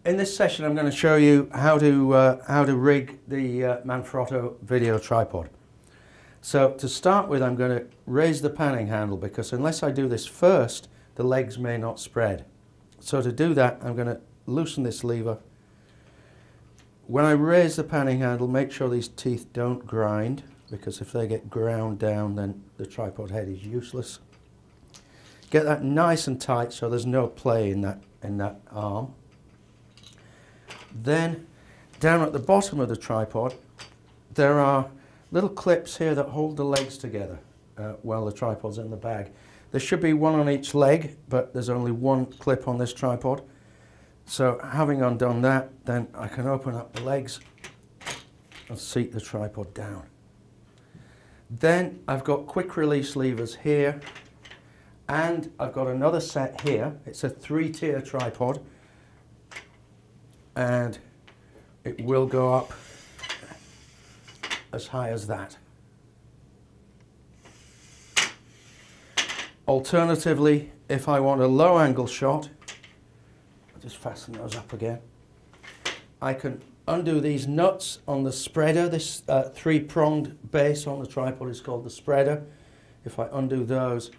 In this session I'm going to show you how to rig the Manfrotto video tripod. So to start with, I'm going to raise the panning handle because unless I do this first, the legs may not spread. So to do that, I'm going to loosen this lever. When I raise the panning handle, make sure these teeth don't grind, because if they get ground down, then the tripod head is useless. Get that nice and tight so there's no play in that arm. Then down at the bottom of the tripod there are little clips here that hold the legs together while the tripod's in the bag. There should be one on each leg, but there's only one clip on this tripod. So having undone that, then I can open up the legs and seat the tripod down. Then I've got quick release levers here, and I've got another set here. It's a 3-tier tripod, and it will go up as high as that. Alternatively, if I want a low angle shot, I'll just fasten those up again. I can undo these nuts on the spreader. This 3-pronged base on the tripod is called the spreader. If I undo those,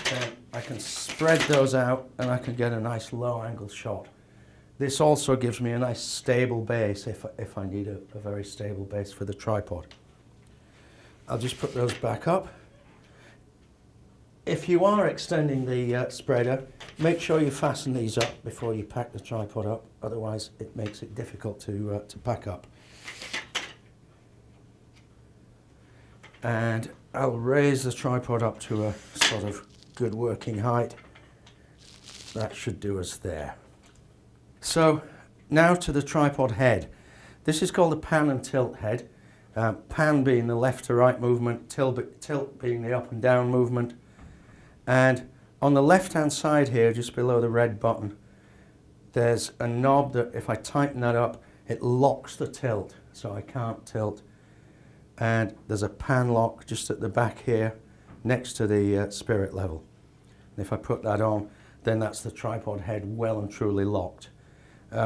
then I can spread those out and I can get a nice low angle shot. This also gives me a nice stable base if I need a very stable base for the tripod. I'll just put those back up. If you are extending the spreader, make sure you fasten these up before you pack the tripod up, otherwise it makes it difficult to pack up. And I'll raise the tripod up to a sort of good working height. That should do us there. So now to the tripod head. This is called the pan and tilt head. Pan being the left to right movement, tilt being the up and down movement. And on the left hand side here, just below the red button, there's a knob that if I tighten that up, it locks the tilt, so I can't tilt. And there's a pan lock just at the back here next to the spirit level. And if I put that on, then that's the tripod head well and truly locked.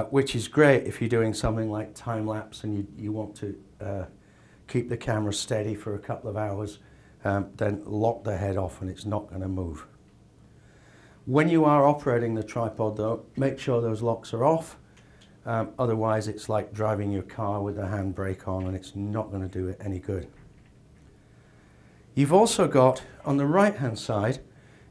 Which is great if you're doing something like time-lapse and you want to keep the camera steady for a couple of hours, then lock the head off and it's not going to move. When you are operating the tripod though, make sure those locks are off, otherwise it's like driving your car with the handbrake on and it's not going to do it any good. You've also got, on the right hand side,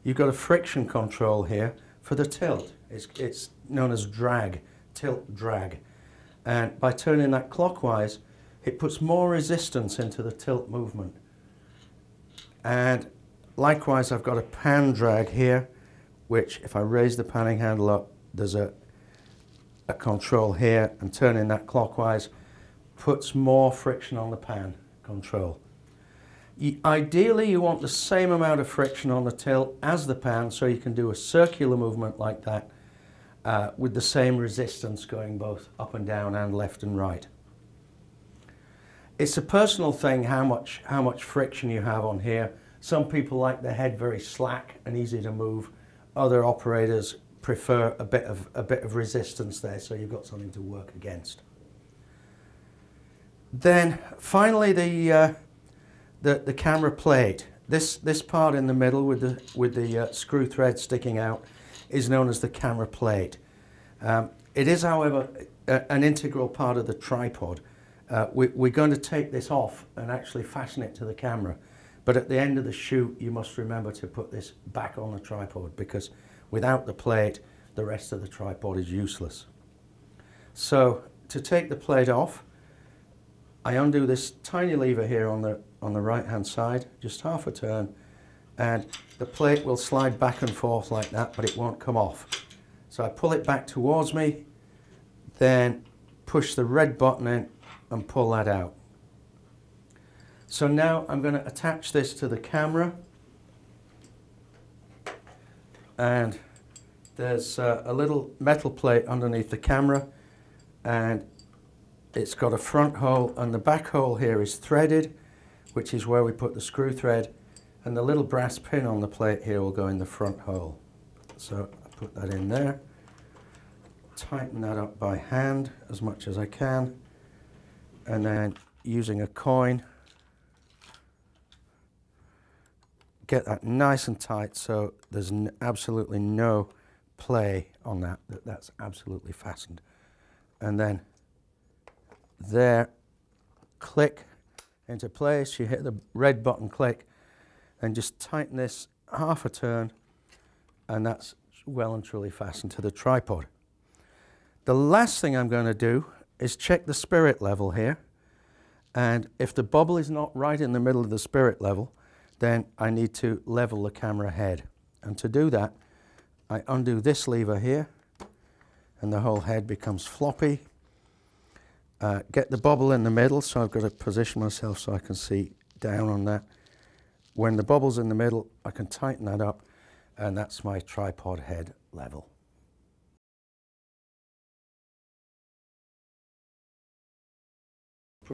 you've got a friction control here for the tilt. It's known as drag. Tilt drag, and by turning that clockwise it puts more resistance into the tilt movement. And likewise I've got a pan drag here, which if I raise the panning handle up, there's a control here, and turning that clockwise puts more friction on the pan control. Ideally you want the same amount of friction on the tilt as the pan, so you can do a circular movement like that with the same resistance going both up and down and left and right. It's a personal thing how much friction you have on here. Some people like the head very slack and easy to move. Other operators prefer a bit of resistance there, so you've got something to work against. Then finally the camera plate. This part in the middle with the screw thread sticking out is known as the camera plate. It is, however, an integral part of the tripod. We're going to take this off and actually fasten it to the camera, but at the end of the shoot you must remember to put this back on the tripod, because without the plate the rest of the tripod is useless. So to take the plate off, I undo this tiny lever here on the right hand side, just half a turn, and the plate will slide back and forth like that, but it won't come off. So I pull it back towards me, then push the red button in and pull that out. So now I'm going to attach this to the camera, and there's a little metal plate underneath the camera, and it's got a front hole, and the back hole here is threaded, which is where we put the screw thread, and the little brass pin on the plate here will go in the front hole. So I put that in there. tighten that up by hand as much as I can, and then using a coin, get that nice and tight so there's absolutely no play on that, that's absolutely fastened. And then there, click into place, you hit the red button, click, and just tighten this half a turn, and that's well and truly fastened to the tripod. The last thing I'm going to do is check the spirit level here, and if the bobble is not right in the middle of the spirit level, then I need to level the camera head. And to do that, I undo this lever here, and the whole head becomes floppy. Get the bobble in the middle, so I've got to position myself so I can see down on that. When the bobble's in the middle, I can tighten that up, and that's my tripod head level.